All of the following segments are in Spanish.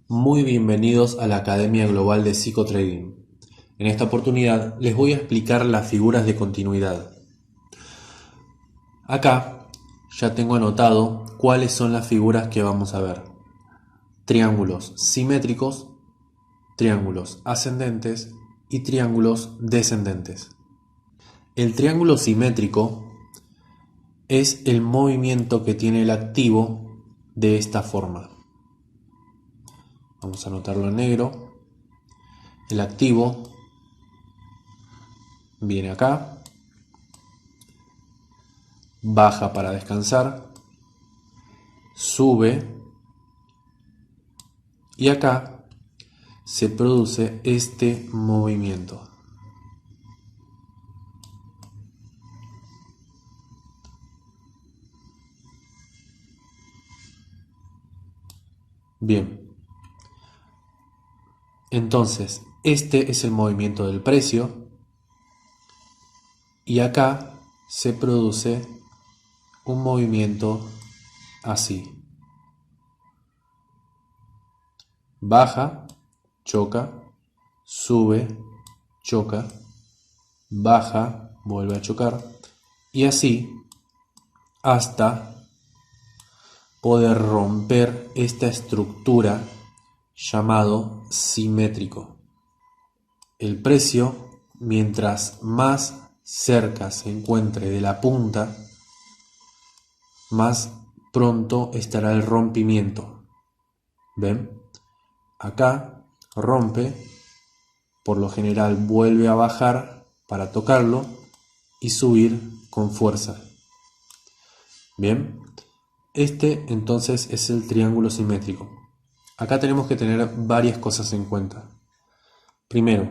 Muy bienvenidos a la Academia Global de Psicotrading. En esta oportunidad les voy a explicar las figuras de continuidad. Acá ya tengo anotado cuáles son las figuras que vamos a ver. Triángulos simétricos, triángulos ascendentes y triángulos descendentes. El triángulo simétrico es el movimiento que tiene el activo de esta forma. Vamos a anotarlo en negro. El activo viene acá, baja para descansar, sube y acá se produce este movimiento. Bien, entonces este es el movimiento del precio y acá se produce un movimiento así. Baja, choca, sube, choca, baja, vuelve a chocar y así hasta poder romper esta estructura llamado simétrico. El precio, mientras más cerca se encuentre de la punta, más pronto estará el rompimiento. ¿Ven? Acá rompe, por lo general vuelve a bajar para tocarlo y subir con fuerza. Bien, este entonces es el triángulo simétrico. Acá tenemos que tener varias cosas en cuenta. Primero,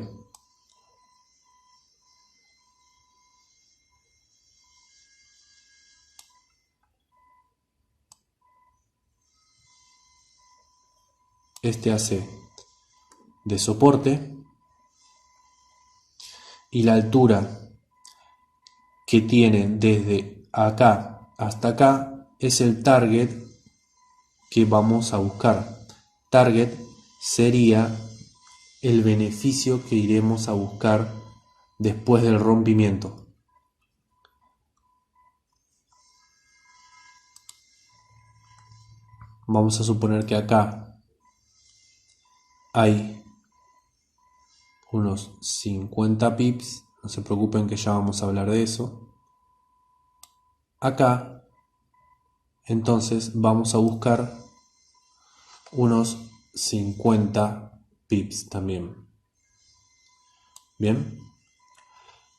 este hace de soporte y la altura que tiene desde acá hasta acá es el target que vamos a buscar. Target sería el beneficio que iremos a buscar después del rompimiento. Vamos a suponer que acá hay unos 50 pips, no se preocupen que ya vamos a hablar de eso. Acá, entonces, vamos a buscar unos 50 pips también. Bien,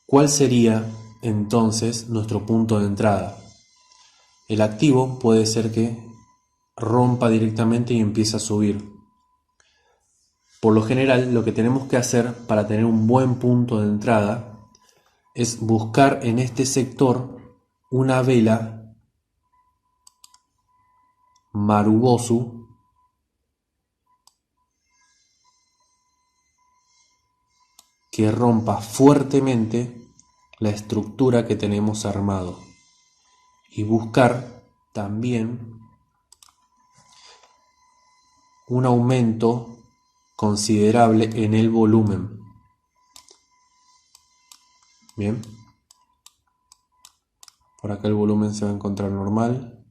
¿cuál sería entonces nuestro punto de entrada? El activo puede ser que rompa directamente y empiece a subir. Por lo general, lo que tenemos que hacer para tener un buen punto de entrada es buscar en este sector una vela Marubozu que rompa fuertemente la estructura que tenemos armado y buscar también un aumento considerable en el volumen. Bien, por acá el volumen se va a encontrar normal.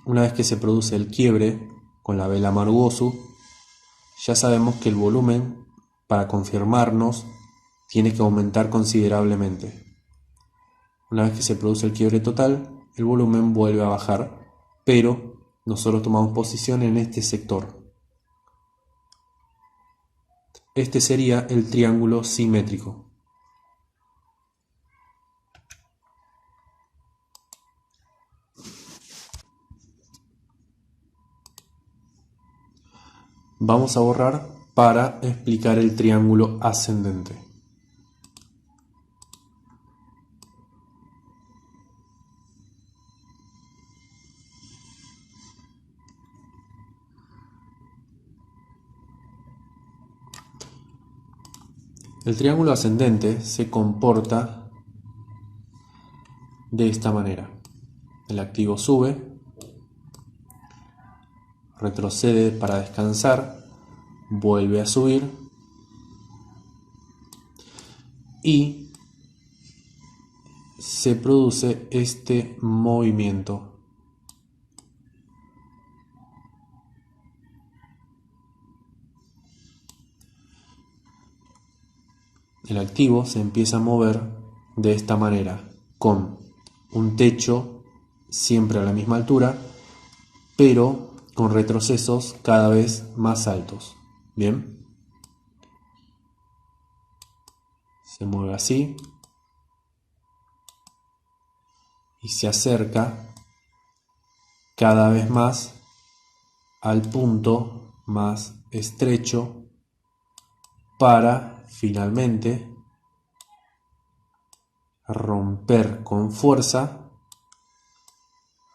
Una vez que se produce el quiebre con la vela Marubozu, ya sabemos que el volumen, para confirmarnos, tiene que aumentar considerablemente. Una vez que se produce el quiebre total, el volumen vuelve a bajar, pero nosotros tomamos posición en este sector. Este sería el triángulo simétrico. Vamos a borrar para explicar el triángulo ascendente. El triángulo ascendente se comporta de esta manera. El activo sube, retrocede para descansar, vuelve a subir y se produce este movimiento. El activo se empieza a mover de esta manera, con un techo siempre a la misma altura, pero con retrocesos cada vez más altos. Bien, se mueve así y se acerca cada vez más al punto más estrecho para finalmente romper con fuerza,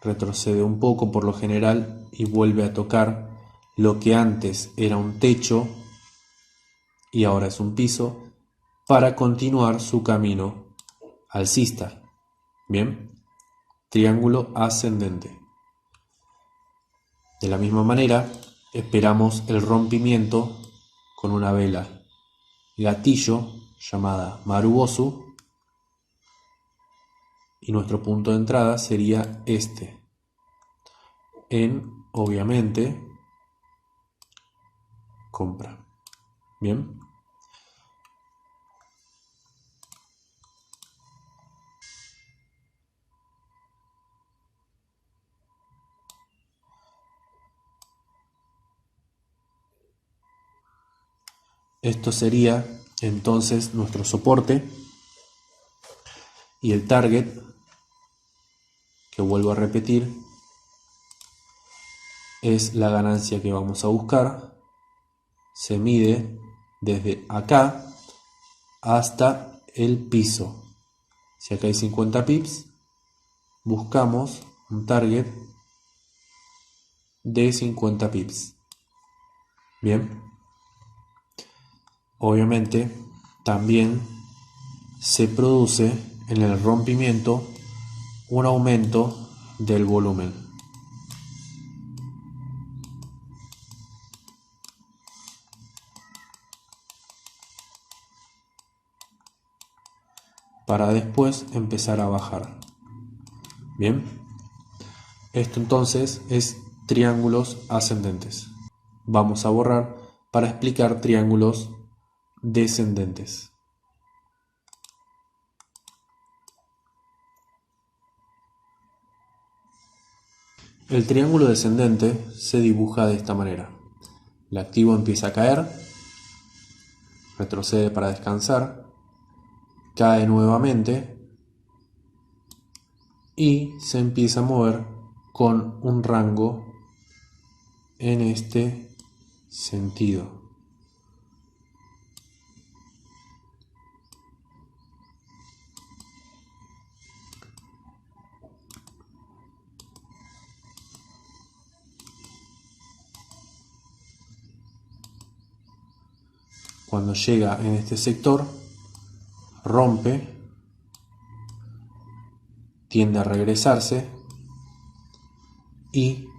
retrocede un poco por lo general y vuelve a tocar lo que antes era un techo y ahora es un piso, para continuar su camino alcista. Bien, triángulo ascendente. De la misma manera, esperamos el rompimiento con una vela gatillo llamada Marubozu, y nuestro punto de entrada sería este, en, obviamente, compra. Bien. Esto sería entonces nuestro soporte y el target, que vuelvo a repetir, es la ganancia que vamos a buscar. Se mide desde acá hasta el piso. Si acá hay 50 pips, buscamos un target de 50 pips. Bien. Obviamente también se produce en el rompimiento un aumento del volumen. Para después empezar a bajar. Bien, esto entonces es triángulos ascendentes. Vamos a borrar para explicar triángulos descendentes. El triángulo descendente se dibuja de esta manera. El activo empieza a caer, retrocede para descansar, cae nuevamente y se empieza a mover con un rango en este sentido. Cuando llega en este sector, rompe, tiende a regresarse y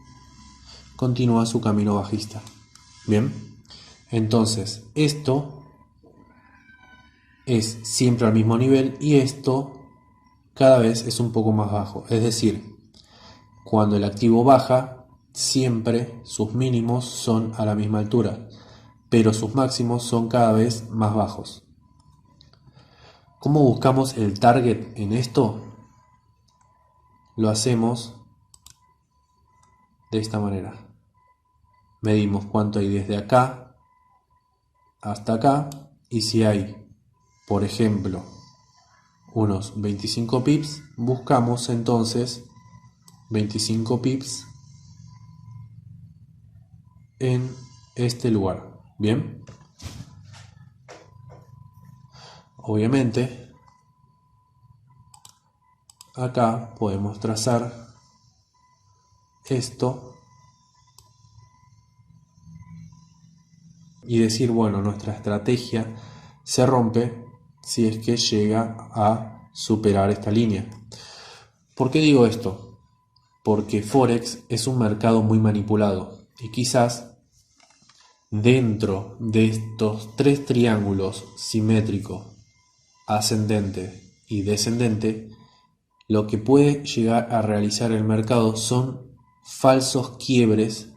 continúa su camino bajista. Bien, entonces esto es siempre al mismo nivel y esto cada vez es un poco más bajo. Es decir, cuando el activo baja, siempre sus mínimos son a la misma altura, pero sus máximos son cada vez más bajos. ¿Cómo buscamos el target en esto? Lo hacemos de esta manera. Medimos cuánto hay desde acá hasta acá y si hay, por ejemplo, unos 25 pips, buscamos entonces 25 pips en este lugar. Bien, obviamente acá podemos trazar esto y decir, bueno, nuestra estrategia se rompe si es que llega a superar esta línea. ¿Por qué digo esto? Porque Forex es un mercado muy manipulado. Y quizás dentro de estos tres triángulos simétricos, ascendente y descendente, lo que puede llegar a realizar el mercado son falsos quiebres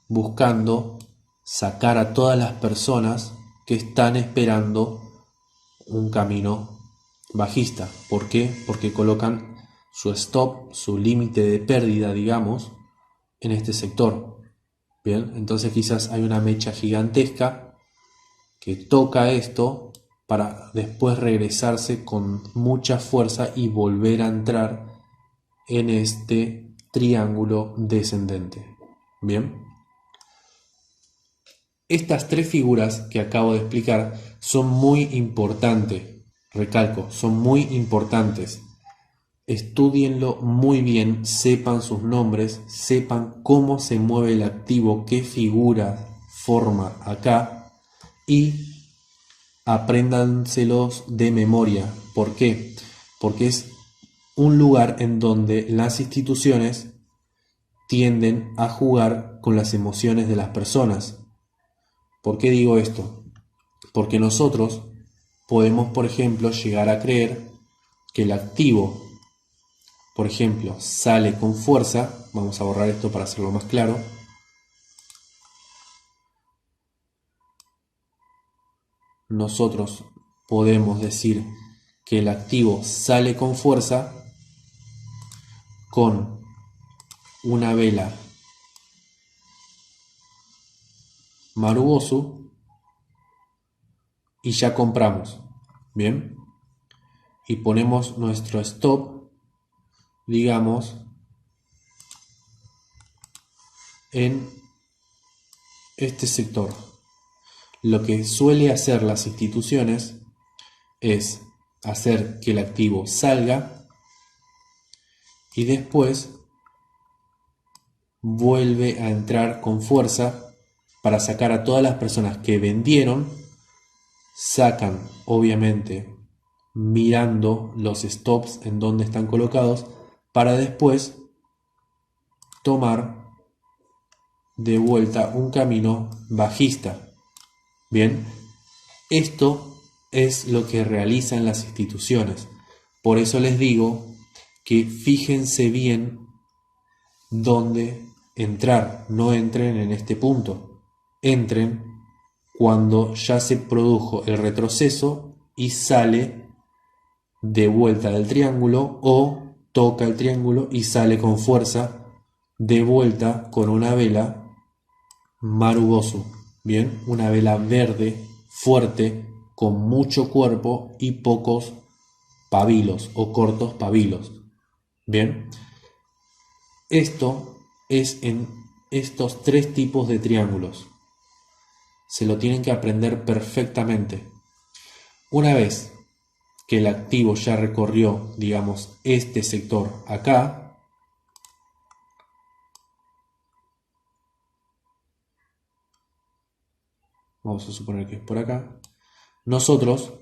buscando sacar a todas las personas que están esperando un camino bajista. ¿Por qué? Porque colocan su stop, su límite de pérdida, digamos, en este sector. Bien, entonces quizás hay una mecha gigantesca que toca esto para después regresarse con mucha fuerza y volver a entrar en este triángulo descendente. Bien, estas tres figuras que acabo de explicar son muy importantes, recalco, son muy importantes. Estúdienlo muy bien, sepan sus nombres, sepan cómo se mueve el activo, qué figura forma acá y apréndanselos de memoria. ¿Por qué? Porque es un lugar en donde las instituciones tienden a jugar con las emociones de las personas. ¿Por qué digo esto? Porque nosotros podemos, por ejemplo, llegar a creer que el activo, por ejemplo, sale con fuerza. Vamos a borrar esto para hacerlo más claro. Nosotros podemos decir que el activo sale con fuerza con una vela Marubosu y ya compramos. Bien, y ponemos nuestro stop, digamos, en este sector. Lo que suele hacer las instituciones es hacer que el activo salga y después vuelve a entrar con fuerza para sacar a todas las personas que vendieron. Sacan, obviamente, mirando los stops en donde están colocados para después tomar de vuelta un camino bajista. Bien, esto es lo que realizan las instituciones. Por eso les digo que fíjense bien dónde entrar. No entren en este punto. Entren cuando ya se produjo el retroceso y sale de vuelta del triángulo, o toca el triángulo y sale con fuerza de vuelta con una vela Marubosu. Bien, una vela verde fuerte con mucho cuerpo y pocos pabilos o cortos pabilos. Bien, esto es en estos tres tipos de triángulos. Se lo tienen que aprender perfectamente. Una vez que el activo ya recorrió, digamos, este sector acá, vamos a suponer que es por acá, nosotros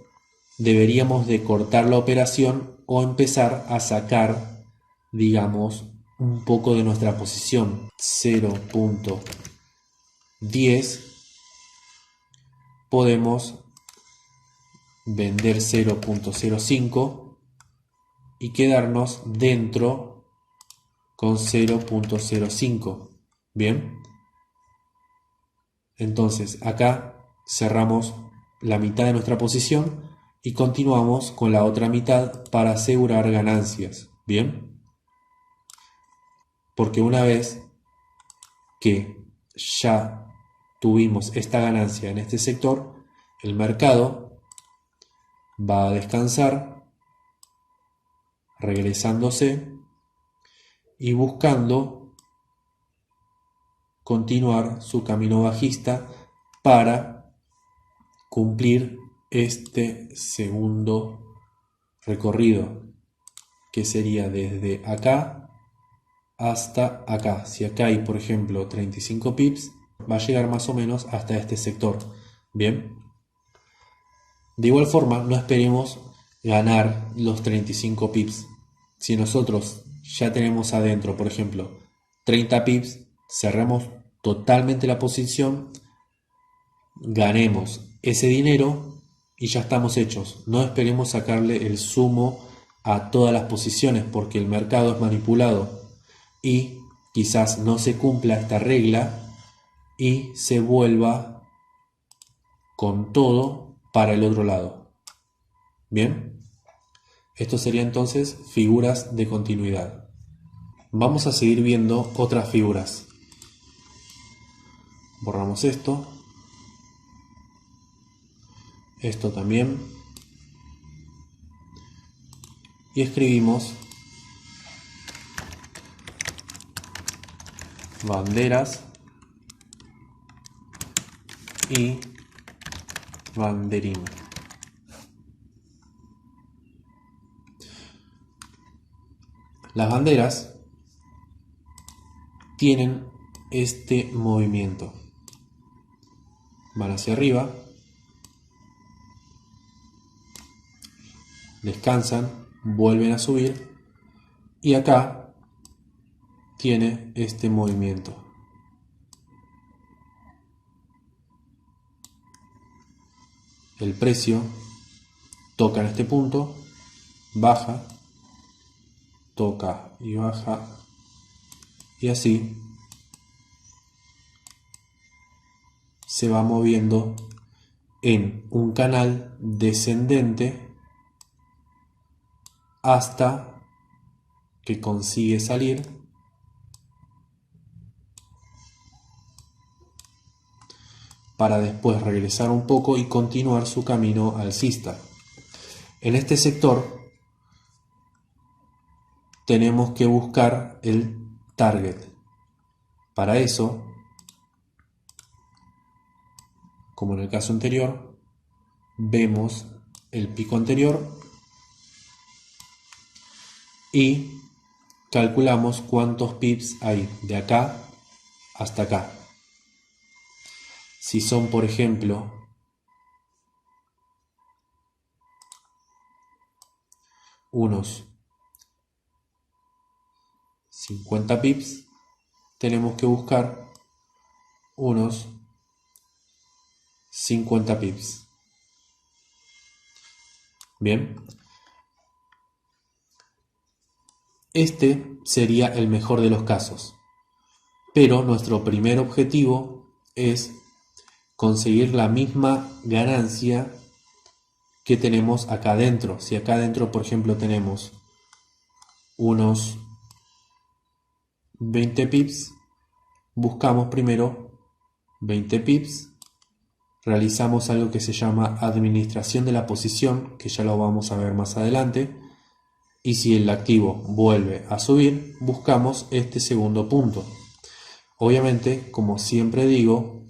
deberíamos de cortar la operación o empezar a sacar, digamos, un poco de nuestra posición. 0.10 podemos vender 0.05 y quedarnos dentro con 0.05. Bien, entonces acá cerramos la mitad de nuestra posición y continuamos con la otra mitad para asegurar ganancias. Bien, porque una vez que ya tuvimos esta ganancia en este sector, el mercado va a descansar, regresándose y buscando continuar su camino bajista para cumplir este segundo recorrido, que sería desde acá hasta acá. Si acá hay, por ejemplo, 35 pips, va a llegar más o menos hasta este sector. Bien, de igual forma no esperemos ganar los 35 pips. Si nosotros ya tenemos adentro, por ejemplo, 30 pips, cerremos totalmente la posición, ganemos ese dinero y ya estamos hechos. No esperemos sacarle el zumo a todas las posiciones porque el mercado es manipulado y quizás no se cumpla esta regla y se vuelva con todo para el otro lado. Bien, esto sería entonces figuras de continuidad. Vamos a seguir viendo otras figuras. Borramos esto también, y escribimos banderas y banderín. Las banderas tienen este movimiento, van hacia arriba, descansan, vuelven a subir y acá tiene este movimiento. El precio toca en este punto, baja, toca y baja, y así se va moviendo en un canal descendente hasta que consigue salir para después regresar un poco y continuar su camino alcista. En este sector tenemos que buscar el target. Para eso, como en el caso anterior, vemos el pico anterior y calculamos cuántos pips hay de acá hasta acá. Si son, por ejemplo, unos 50 pips, tenemos que buscar unos 50 pips. Bien, este sería el mejor de los casos, pero nuestro primer objetivo es conseguir la misma ganancia que tenemos acá adentro. Si acá adentro, por ejemplo, tenemos unos 20 pips, buscamos primero 20 pips, realizamos algo que se llama administración de la posición, que ya lo vamos a ver más adelante, y si el activo vuelve a subir, buscamos este segundo punto. Obviamente, como siempre digo,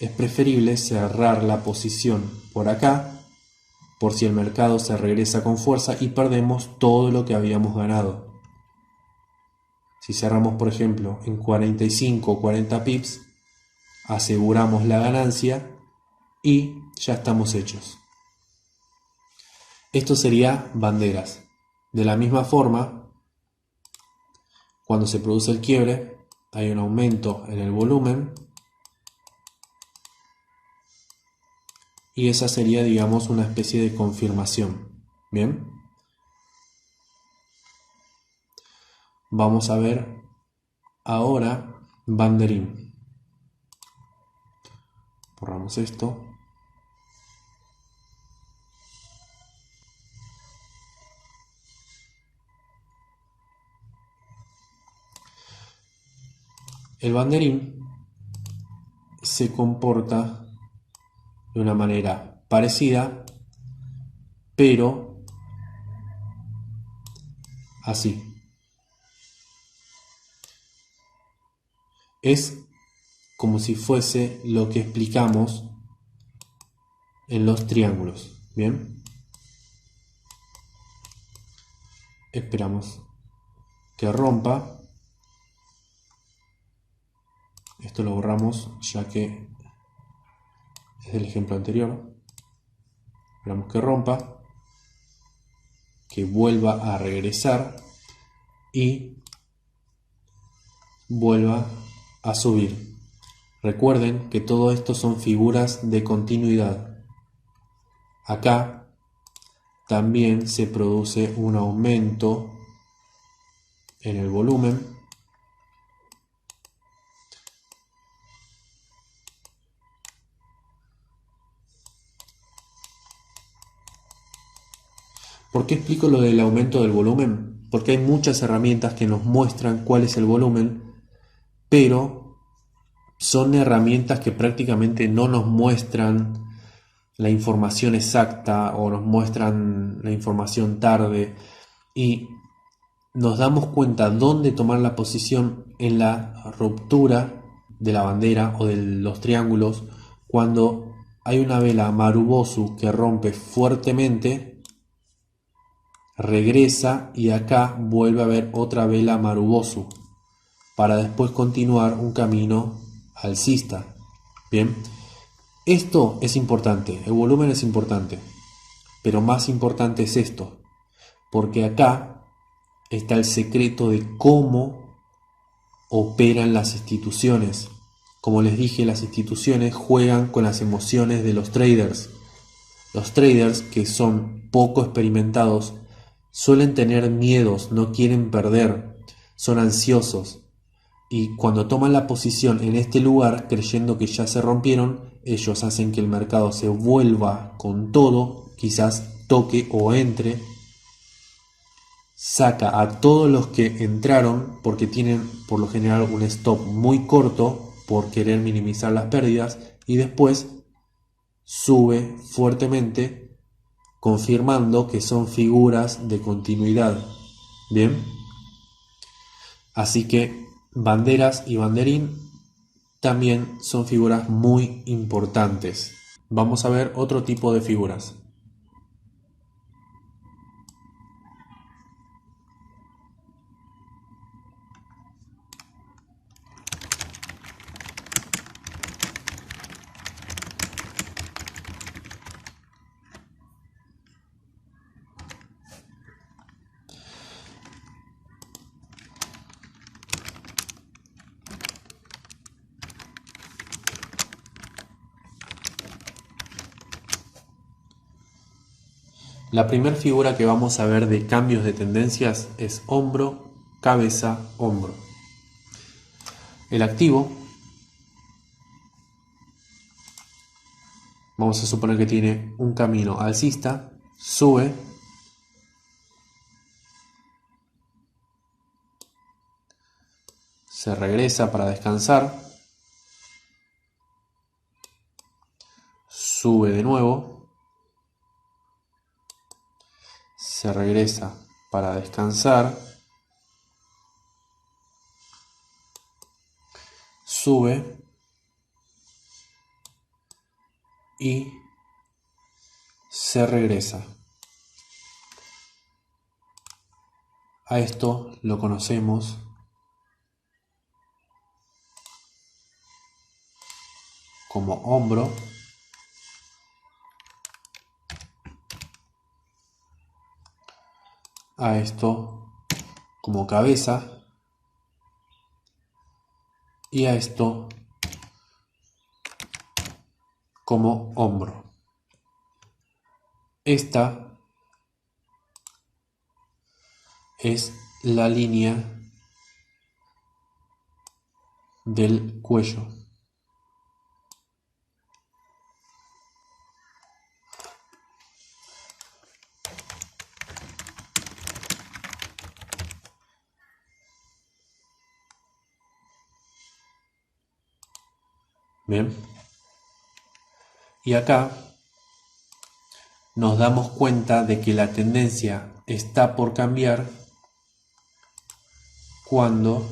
es preferible cerrar la posición por acá, por si el mercado se regresa con fuerza y perdemos todo lo que habíamos ganado. Si cerramos, por ejemplo, en 45 o 40 pips, aseguramos la ganancia y ya estamos hechos. Esto sería banderas. De la misma forma, cuando se produce el quiebre, hay un aumento en el volumen y esa sería, digamos, una especie de confirmación. Bien, vamos a ver ahora banderín. Borramos esto. El banderín se comporta de una manera parecida, pero así. Es como si fuese lo que explicamos en los triángulos. Bien, esperamos que rompa. Esto lo borramos ya que es del ejemplo anterior. Esperamos que rompa, que vuelva a regresar y vuelva a subir. Recuerden que todo esto son figuras de continuidad. Acá también se produce un aumento en el volumen. ¿Por qué explico lo del aumento del volumen? Porque hay muchas herramientas que nos muestran cuál es el volumen, pero son herramientas que prácticamente no nos muestran la información exacta o nos muestran la información tarde, y nos damos cuenta dónde tomar la posición en la ruptura de la bandera o de los triángulos cuando hay una vela Marubozu que rompe fuertemente, regresa y acá vuelve a haber otra vela Marubozu para después continuar un camino alcista. Bien, esto es importante, el volumen es importante, pero más importante es esto, porque acá está el secreto de cómo operan las instituciones. Como les dije, las instituciones juegan con las emociones de los traders. Los traders, que son poco experimentados, suelen tener miedos, no quieren perder, son ansiosos. Y cuando toman la posición en este lugar, creyendo que ya se rompieron, ellos hacen que el mercado se vuelva con todo, quizás toque o entre, saca a todos los que entraron porque tienen por lo general un stop muy corto por querer minimizar las pérdidas, y después sube fuertemente confirmando que son figuras de continuidad. Bien, así que banderas y banderín también son figuras muy importantes. Vamos a ver otro tipo de figuras. La primera figura que vamos a ver de cambios de tendencias es hombro, cabeza, hombro. El activo, vamos a suponer que tiene un camino alcista, sube, se regresa para descansar, sube de nuevo, se regresa para descansar, sube y se regresa. A esto lo conocemos como hombro, a esto como cabeza y a esto como hombro. Esta es la línea del cuello. Bien. Y acá nos damos cuenta de que la tendencia está por cambiar cuando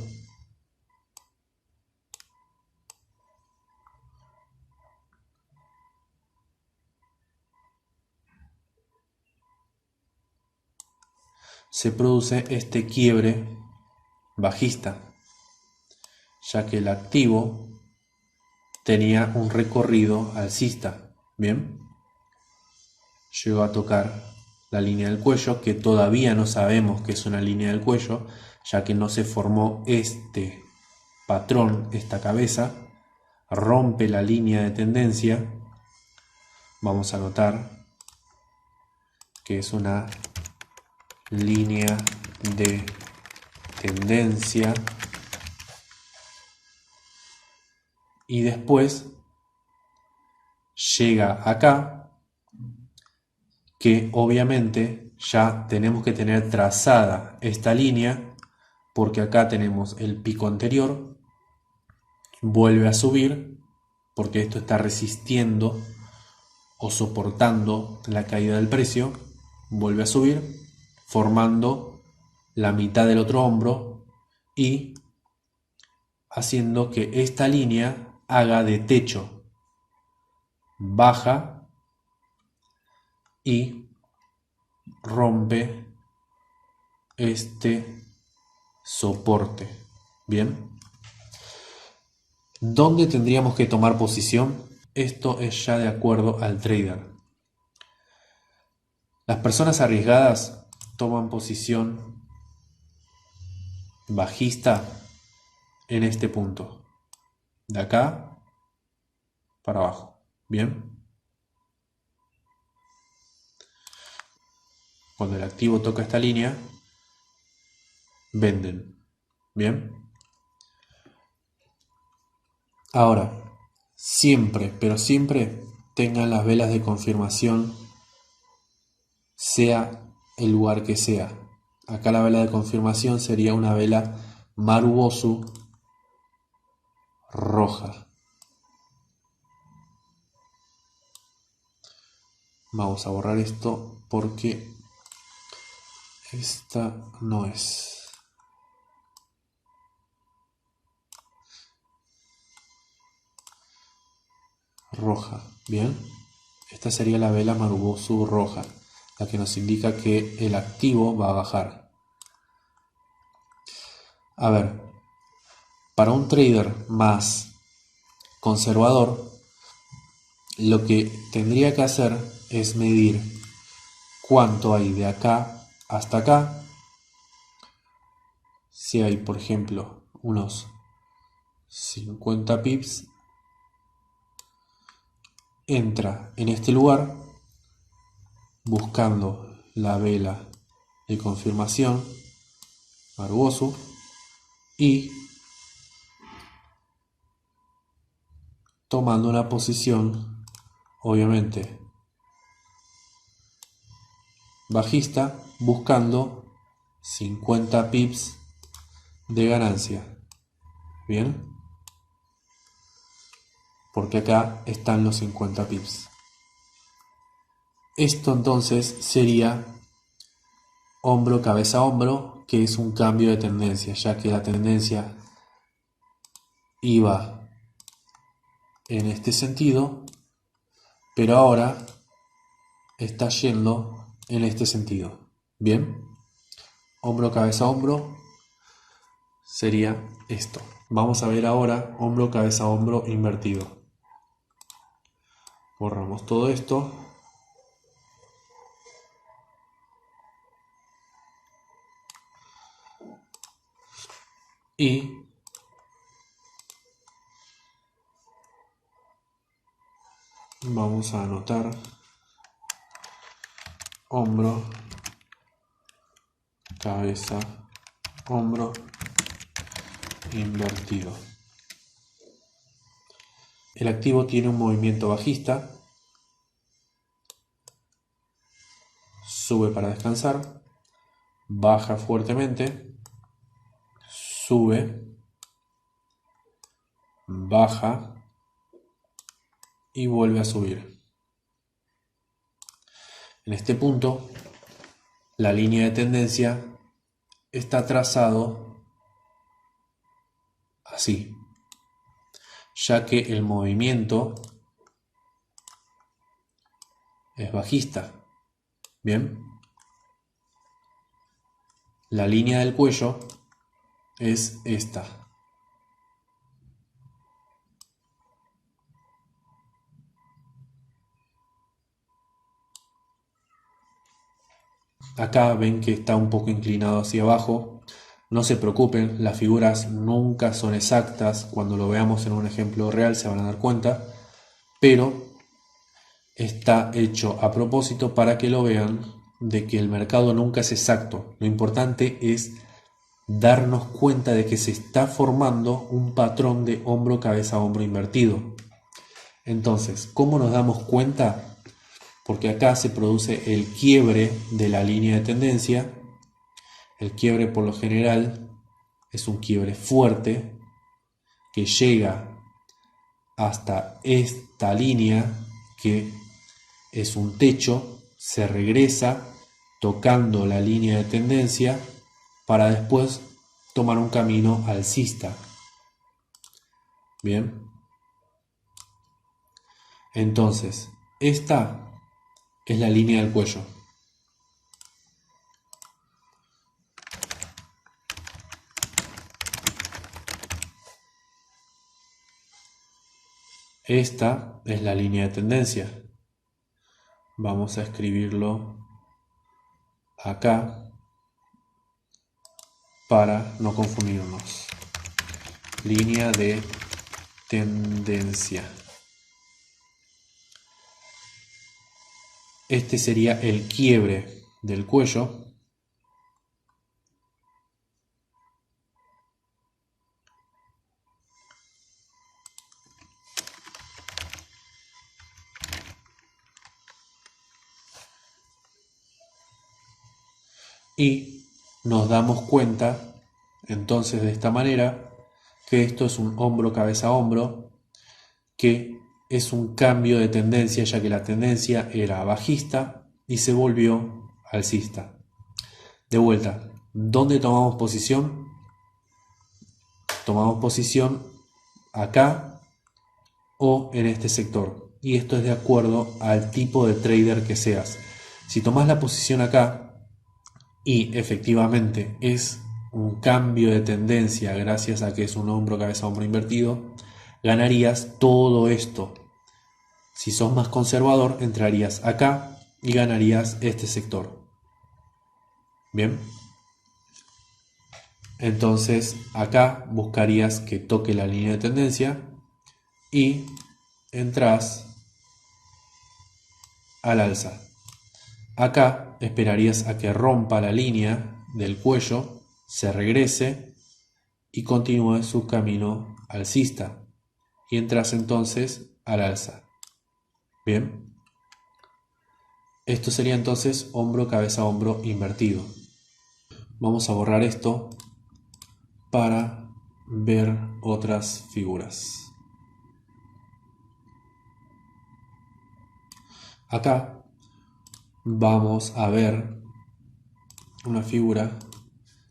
se produce este quiebre bajista, ya que el activo tenía un recorrido alcista. Bien, llegó a tocar la línea del cuello, que todavía no sabemos que es una línea del cuello, ya que no se formó este patrón, esta cabeza, rompe la línea de tendencia. Vamos a notar que es una línea de tendencia. Y después llega acá, que obviamente ya tenemos que tener trazada esta línea, porque acá tenemos el pico anterior, vuelve a subir, porque esto está resistiendo o soportando la caída del precio, vuelve a subir, formando la mitad del otro hombro y haciendo que esta línea haga de techo, baja y rompe este soporte. Bien, ¿dónde tendríamos que tomar posición? Esto es ya de acuerdo al trader. Las personas arriesgadas toman posición bajista en este punto, de acá para abajo. Bien, cuando el activo toca esta línea, venden. Bien, ahora, siempre, pero siempre tengan las velas de confirmación, sea el lugar que sea. Acá la vela de confirmación sería una vela Marubosu roja. Vamos a borrar esto porque esta no es. Roja, bien. Esta sería la vela Marubosu roja, la que nos indica que el activo va a bajar. A ver, para un trader más conservador, lo que tendría que hacer es medir cuánto hay de acá hasta acá. Si hay, por ejemplo, unos 50 pips, entra en este lugar buscando la vela de confirmación Marubosu y tomando una posición obviamente bajista, buscando 50 pips de ganancia. Bien, porque acá están los 50 pips. Esto entonces sería hombro, cabeza, hombro, que es un cambio de tendencia, ya que la tendencia iba en este sentido, pero ahora está yendo en este sentido. Bien, hombro, cabeza, hombro sería esto. Vamos a ver ahora hombro, cabeza, hombro invertido. Borramos todo esto. Y vamos a anotar hombro, cabeza, hombro invertido. El activo tiene un movimiento bajista, sube para descansar, baja fuertemente, sube, baja y vuelve a subir. En este punto, la línea de tendencia está trazado así, ya que el movimiento es bajista. Bien, la línea del cuello es esta. Acá ven que está un poco inclinado hacia abajo No se preocupen, las figuras nunca son exactas. Cuando lo veamos en un ejemplo real se van a dar cuenta, pero está hecho a propósito para que lo vean, de que el mercado nunca es exacto. Lo importante es darnos cuenta de que se está formando un patrón de hombro, cabeza, hombro invertido. Entonces, ¿cómo nos damos cuenta? Porque acá se produce el quiebre de la línea de tendencia. El quiebre por lo general es un quiebre fuerte que llega hasta esta línea, que es un techo, se regresa tocando la línea de tendencia para después tomar un camino alcista. Bien, entonces esta es la línea del cuello. Esta es la línea de tendencia. Vamos a escribirlo acá para no confundirnos. Línea de tendencia. Este sería el quiebre del cuello. Y nos damos cuenta entonces de esta manera que esto es un hombro, cabeza, hombro, que es un cambio de tendencia, ya que la tendencia era bajista y se volvió alcista. De vuelta, ¿dónde tomamos posición? Tomamos posición acá o en este sector. Y esto es de acuerdo al tipo de trader que seas. Si tomas la posición acá y efectivamente es un cambio de tendencia gracias a que es un hombro, cabeza, hombro invertido, ganarías todo esto. Si sos más conservador, entrarías acá y ganarías este sector. Bien. Entonces acá buscarías que toque la línea de tendencia y entras al alza. Acá esperarías a que rompa la línea del cuello, se regrese y continúe su camino alcista. Y entras entonces al alza. Bien. Esto sería entonces hombro, cabeza, hombro invertido. Vamos a borrar esto para ver otras figuras. Acá vamos a ver una figura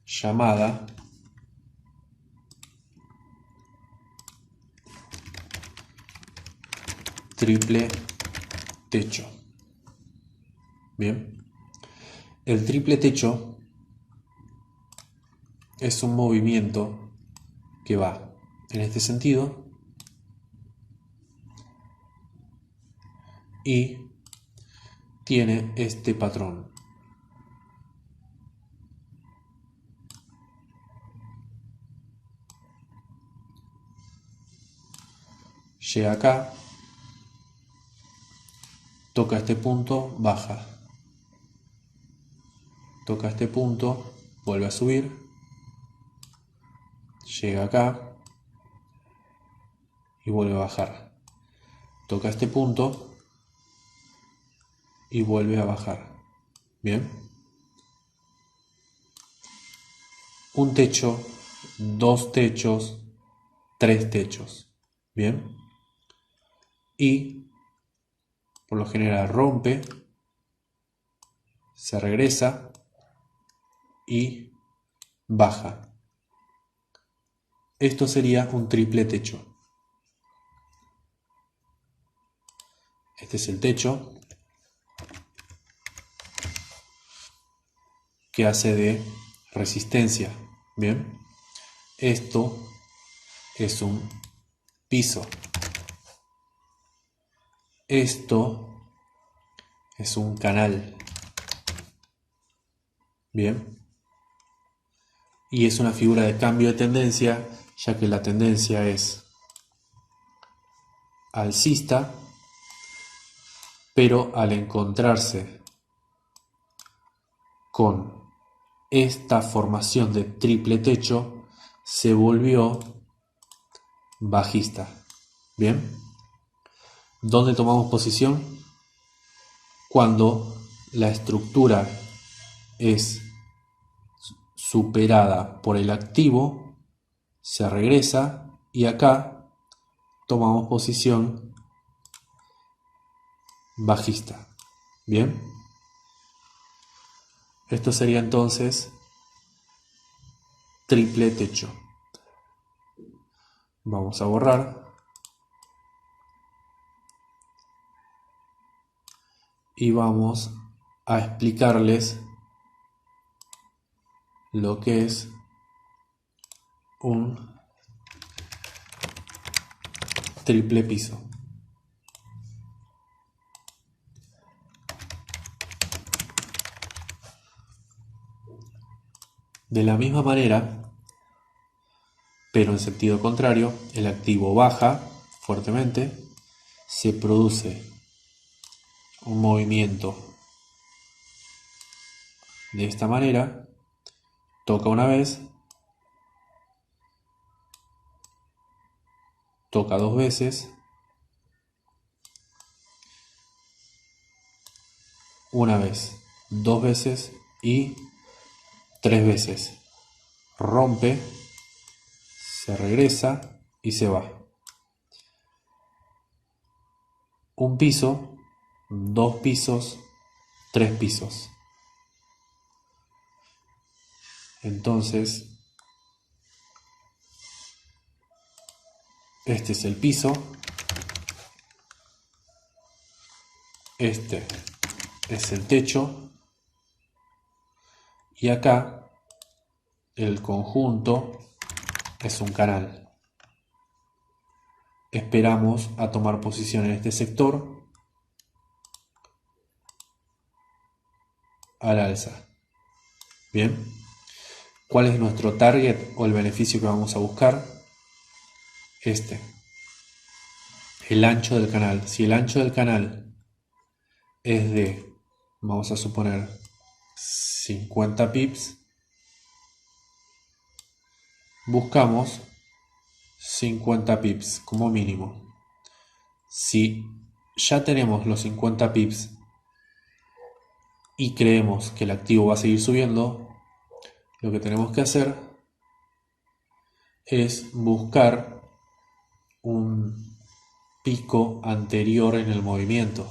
llamada triple techo. Bien, el triple techo es un movimiento que va en este sentido y tiene este patrón. Llega acá, toca este punto, baja. Toca este punto, vuelve a subir. Llega acá y vuelve a bajar. Toca este punto y vuelve a bajar. Bien. Un techo, dos techos, tres techos. Bien. Y por lo general rompe, se regresa y baja. Esto sería un triple techo. Este es el techo que hace de resistencia. Bien. Esto es un piso. Esto es un canal. Bien. y es una figura de cambio de tendencia, ya que la tendencia es alcista, pero al encontrarse con esta formación de triple techo se volvió bajista. Bien, ¿dónde tomamos posición? Cuando la estructura es superada por el activo, se regresa y acá tomamos posición bajista. Bien, esto sería entonces triple techo. Vamos a borrar y vamos a explicarles lo que es un triple piso. De la misma manera, pero en sentido contrario, el activo baja fuertemente, se produce un movimiento de esta manera, toca una vez, toca dos veces, una vez, dos veces y tres veces. Rompe, se regresa y se va. Un piso, dos pisos, tres pisos. Entonces, este es el piso, este es el techo y acá el conjunto es un canal. Esperamos a tomar posición en este sector al alza. Bien, ¿cuál es nuestro target o el beneficio que vamos a buscar? Este, el ancho del canal. Si el ancho del canal es de, vamos a suponer, 50 pips, buscamos 50 pips como mínimo. Si ya tenemos los 50 pips y creemos que el activo va a seguir subiendo, lo que tenemos que hacer es buscar un pico anterior en el movimiento.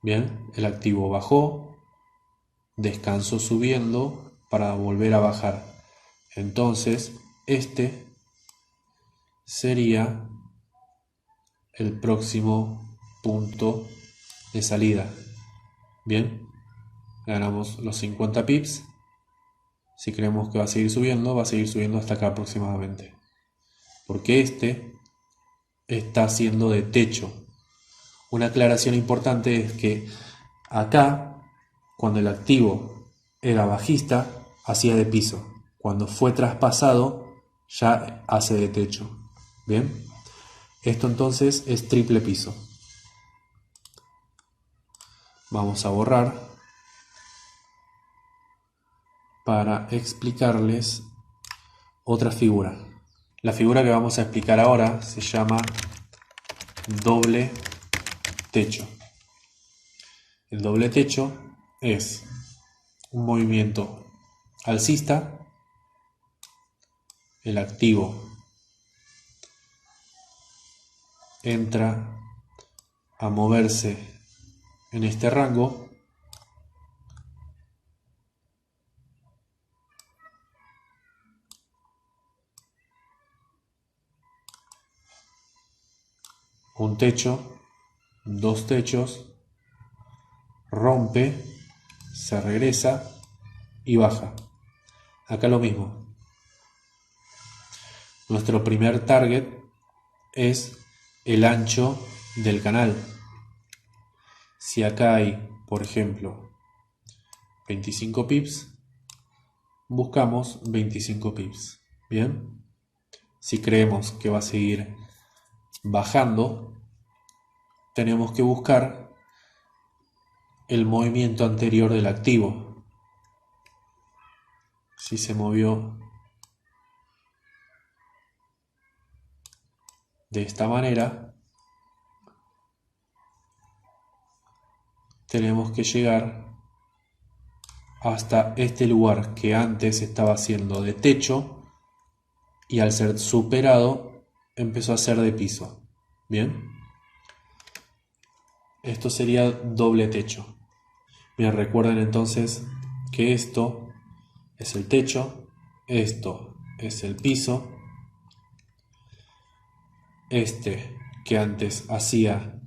Bien, el activo bajó, descansó subiendo para volver a bajar. Entonces, este sería el próximo punto de salida. Bien, ganamos los 50 pips. Si creemos que va a seguir subiendo hasta acá aproximadamente. Porque este está haciendo de techo. Una aclaración importante es que acá, cuando el activo era bajista, hacía de piso. Cuando fue traspasado, ya hace de techo. Bien, esto entonces es triple piso. Vamos a borrar para explicarles otra figura. La figura que vamos a explicar ahora se llama doble techo. El doble techo es un movimiento alcista, el activo entra a moverse en este rango un techo, dos techos, rompe, se regresa y baja. Acá lo mismo. Nuestro primer target es el ancho del canal. Si acá hay, por ejemplo, 25 pips, buscamos 25 pips. Bien. Si creemos que va a seguir bajando, tenemos que buscar el movimiento anterior del activo. Si se movió de esta manera, tenemos que llegar hasta este lugar que antes estaba siendo de techo y al ser superado empezó a ser de piso. Bien, esto sería doble techo. Bien, recuerden entonces que esto es el techo, esto es el piso, este que antes hacía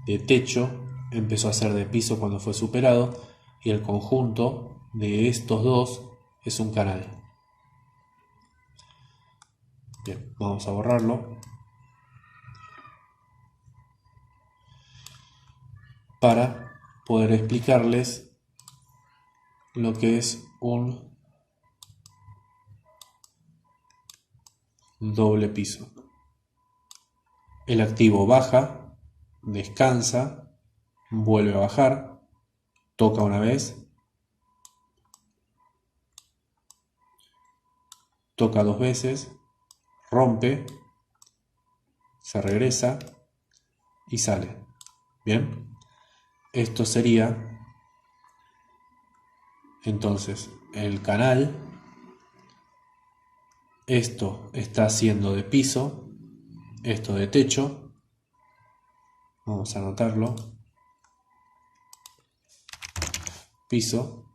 de techo empezó a ser de piso cuando fue superado, y el conjunto de estos dos es un canal. Bien, vamos a borrarlo para poder explicarles lo que es un doble piso. El activo baja, descansa, vuelve a bajar, toca una vez, toca dos veces, rompe, se regresa y sale. Bien, esto sería entonces el canal. Esto está haciendo de piso, esto de techo. Vamos a anotarlo. Piso,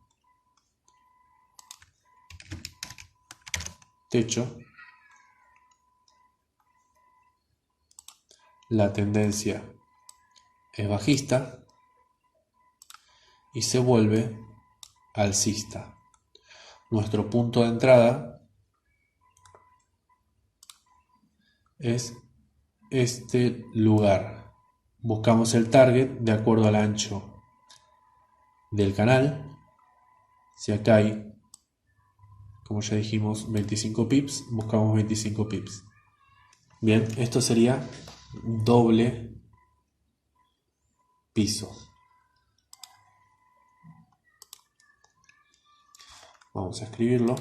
techo. La tendencia es bajista y se vuelve alcista. Nuestro punto de entrada es este lugar. Buscamos el target de acuerdo al ancho del canal. Si acá hay, como ya dijimos, 25 pips, buscamos 25 pips. Bien, esto sería doble piso. Vamos a escribirlo.